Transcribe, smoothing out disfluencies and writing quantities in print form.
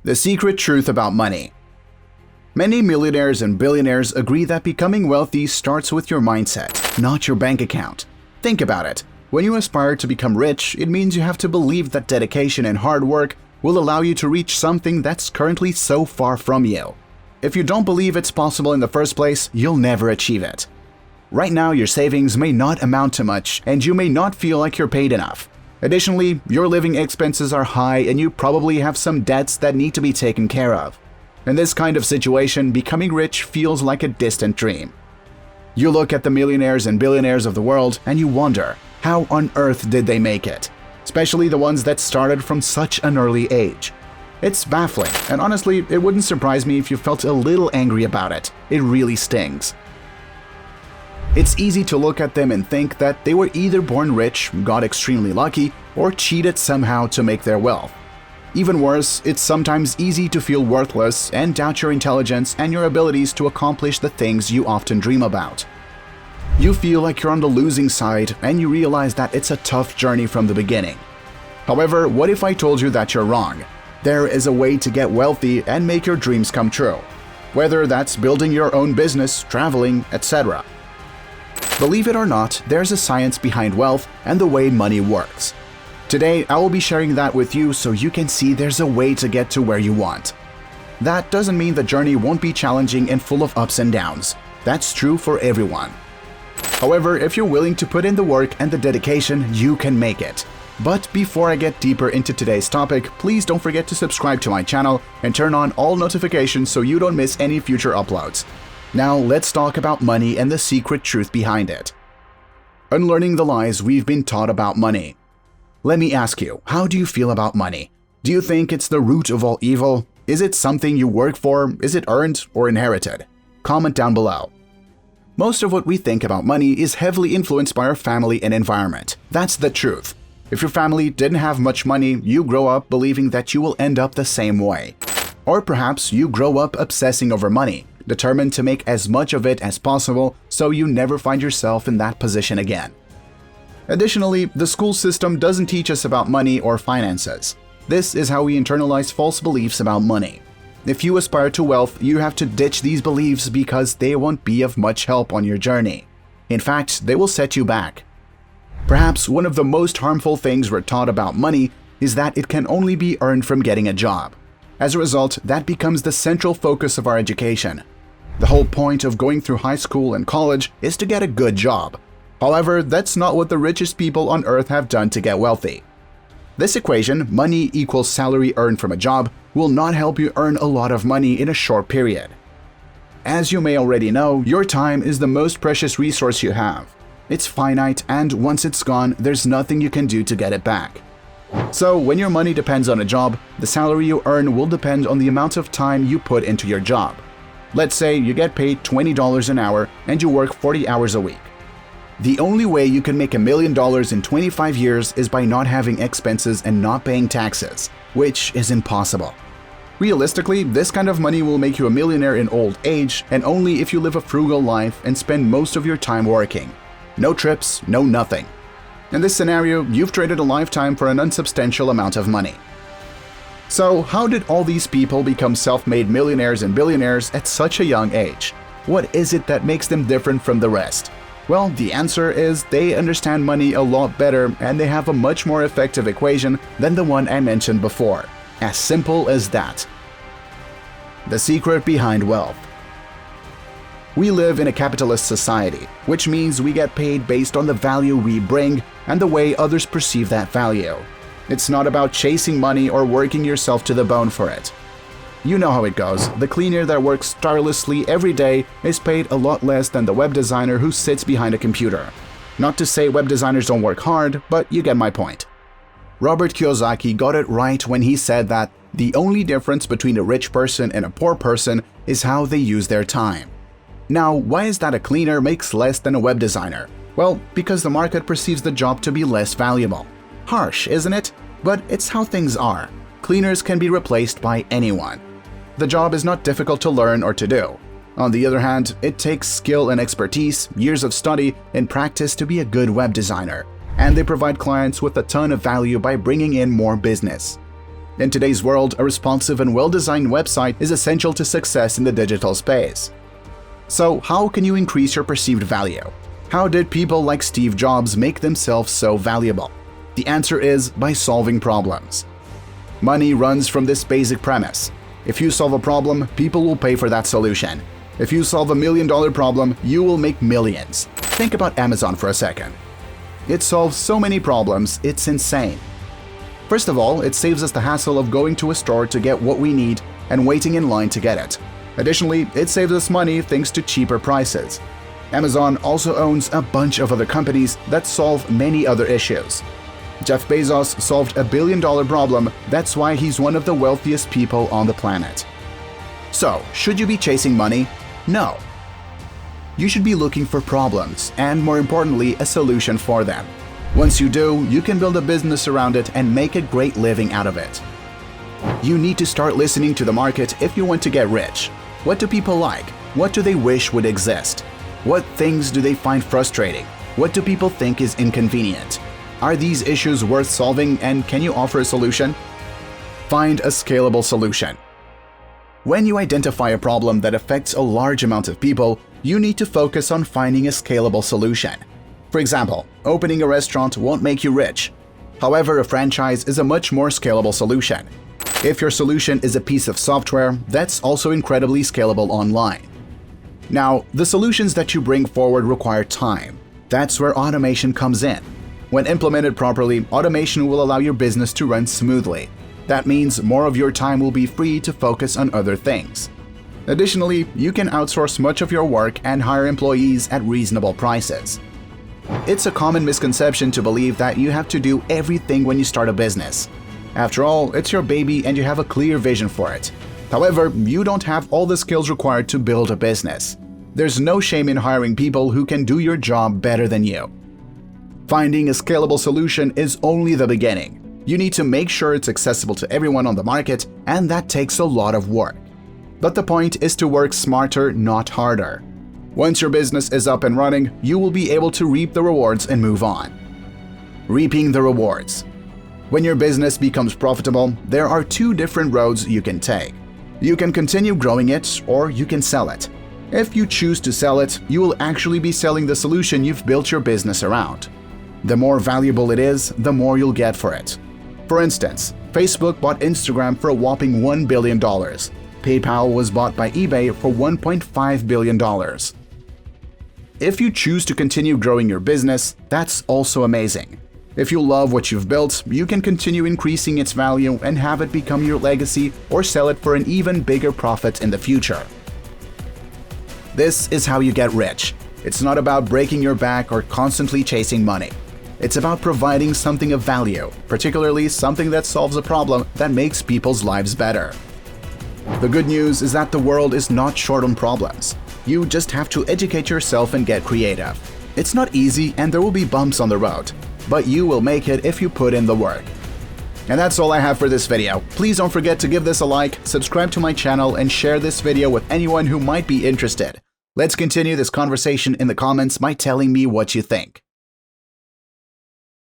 The secret truth about money. Many millionaires and billionaires agree that becoming wealthy starts with your mindset, not your bank account. Think about it. When you aspire to become rich, it means you have to believe that dedication and hard work will allow you to reach something that's currently so far from you. If you don't believe it's possible in the first place, you'll never achieve it. Right now, your savings may not amount to much, and you may not feel like you're paid enough. Additionally, your living expenses are high and you probably have some debts that need to be taken care of. In this kind of situation, becoming rich feels like a distant dream. You look at the millionaires and billionaires of the world and you wonder, how on earth did they make it? Especially the ones that started from such an early age. It's baffling, and honestly, it wouldn't surprise me if you felt a little angry about it. It really stings. It's easy to look at them and think that they were either born rich, got extremely lucky, or cheated somehow to make their wealth. Even worse, it's sometimes easy to feel worthless and doubt your intelligence and your abilities to accomplish the things you often dream about. You feel like you're on the losing side and you realize that it's a tough journey from the beginning. However, what if I told you that you're wrong? There is a way to get wealthy and make your dreams come true. Whether that's building your own business, traveling, etc. Believe it or not, there's a science behind wealth and the way money works. Today, I will be sharing that with you so you can see there's a way to get to where you want. That doesn't mean the journey won't be challenging and full of ups and downs. That's true for everyone. However, if you're willing to put in the work and the dedication, you can make it. But before I get deeper into today's topic, please don't forget to subscribe to my channel and turn on all notifications so you don't miss any future uploads. Now let's talk about money and the secret truth behind it. Unlearning the lies we've been taught about money. Let me ask you, how do you feel about money? Do you think it's the root of all evil? Is it something you work for? Is it earned or inherited? Comment down below. Most of what we think about money is heavily influenced by our family and environment. That's the truth. If your family didn't have much money, you grow up believing that you will end up the same way. Or perhaps you grow up obsessing over money, determined to make as much of it as possible so you never find yourself in that position again. Additionally, the school system doesn't teach us about money or finances. This is how we internalize false beliefs about money. If you aspire to wealth, you have to ditch these beliefs because they won't be of much help on your journey. In fact, they will set you back. Perhaps one of the most harmful things we're taught about money is that it can only be earned from getting a job. As a result, that becomes the central focus of our education. The whole point of going through high school and college is to get a good job. However, that's not what the richest people on earth have done to get wealthy. This equation, money equals salary earned from a job, will not help you earn a lot of money in a short period. As you may already know, your time is the most precious resource you have. It's finite, and once it's gone, there's nothing you can do to get it back. So, when your money depends on a job, the salary you earn will depend on the amount of time you put into your job. Let's say you get paid $20 an hour and you work 40 hours a week. The only way you can make $1 million in 25 years is by not having expenses and not paying taxes, which is impossible. Realistically, this kind of money will make you a millionaire in old age, and only if you live a frugal life and spend most of your time working. No trips, no nothing. In this scenario, you've traded a lifetime for an unsubstantial amount of money. So, how did all these people become self-made millionaires and billionaires at such a young age? What is it that makes them different from the rest? Well, the answer is they understand money a lot better and they have a much more effective equation than the one I mentioned before. As simple as that. The secret behind wealth. We live in a capitalist society, which means we get paid based on the value we bring and the way others perceive that value. It's not about chasing money or working yourself to the bone for it. You know how it goes. The cleaner that works tirelessly every day is paid a lot less than the web designer who sits behind a computer. Not to say web designers don't work hard, but you get my point. Robert Kiyosaki got it right when he said that the only difference between a rich person and a poor person is how they use their time. Now, why is that a cleaner makes less than a web designer? Well, because the market perceives the job to be less valuable. Harsh, isn't it? But it's how things are. Cleaners can be replaced by anyone. The job is not difficult to learn or to do. On the other hand, it takes skill and expertise, years of study, and practice to be a good web designer, and they provide clients with a ton of value by bringing in more business. In today's world, a responsive and well-designed website is essential to success in the digital space. So, how can you increase your perceived value? How did people like Steve Jobs make themselves so valuable? The answer is by solving problems. Money runs from this basic premise. If you solve a problem, people will pay for that solution. If you solve $1 million problem, you will make millions. Think about Amazon for a second. It solves so many problems, it's insane. First of all, it saves us the hassle of going to a store to get what we need and waiting in line to get it. Additionally, it saves us money thanks to cheaper prices. Amazon also owns a bunch of other companies that solve many other issues. Jeff Bezos solved a $1 billion problem, that's why he's one of the wealthiest people on the planet. So, should you be chasing money? No. You should be looking for problems, and more importantly, a solution for them. Once you do, you can build a business around it and make a great living out of it. You need to start listening to the market if you want to get rich. What do people like? What do they wish would exist? What things do they find frustrating? What do people think is inconvenient? Are these issues worth solving, and can you offer a solution? Find a scalable solution. When you identify a problem that affects a large amount of people, you need to focus on finding a scalable solution. For example, opening a restaurant won't make you rich. However, a franchise is a much more scalable solution. If your solution is a piece of software, that's also incredibly scalable online. Now, the solutions that you bring forward require time. That's where automation comes in. When implemented properly, automation will allow your business to run smoothly. That means more of your time will be free to focus on other things. Additionally, you can outsource much of your work and hire employees at reasonable prices. It's a common misconception to believe that you have to do everything when you start a business. After all, it's your baby and you have a clear vision for it. However, you don't have all the skills required to build a business. There's no shame in hiring people who can do your job better than you. Finding a scalable solution is only the beginning. You need to make sure it's accessible to everyone on the market, and that takes a lot of work. But the point is to work smarter, not harder. Once your business is up and running, you will be able to reap the rewards and move on. Reaping the rewards. When your business becomes profitable, there are two different roads you can take. You can continue growing it, or you can sell it. If you choose to sell it, you will actually be selling the solution you've built your business around. The more valuable it is, the more you'll get for it. For instance, Facebook bought Instagram for a whopping $1 billion. PayPal was bought by eBay for $1.5 billion. If you choose to continue growing your business, that's also amazing. If you love what you've built, you can continue increasing its value and have it become your legacy or sell it for an even bigger profit in the future. This is how you get rich. It's not about breaking your back or constantly chasing money. It's about providing something of value, particularly something that solves a problem that makes people's lives better. The good news is that the world is not short on problems. You just have to educate yourself and get creative. It's not easy and there will be bumps on the road, but you will make it if you put in the work. And that's all I have for this video. Please don't forget to give this a like, subscribe to my channel, and share this video with anyone who might be interested. Let's continue this conversation in the comments by telling me what you think.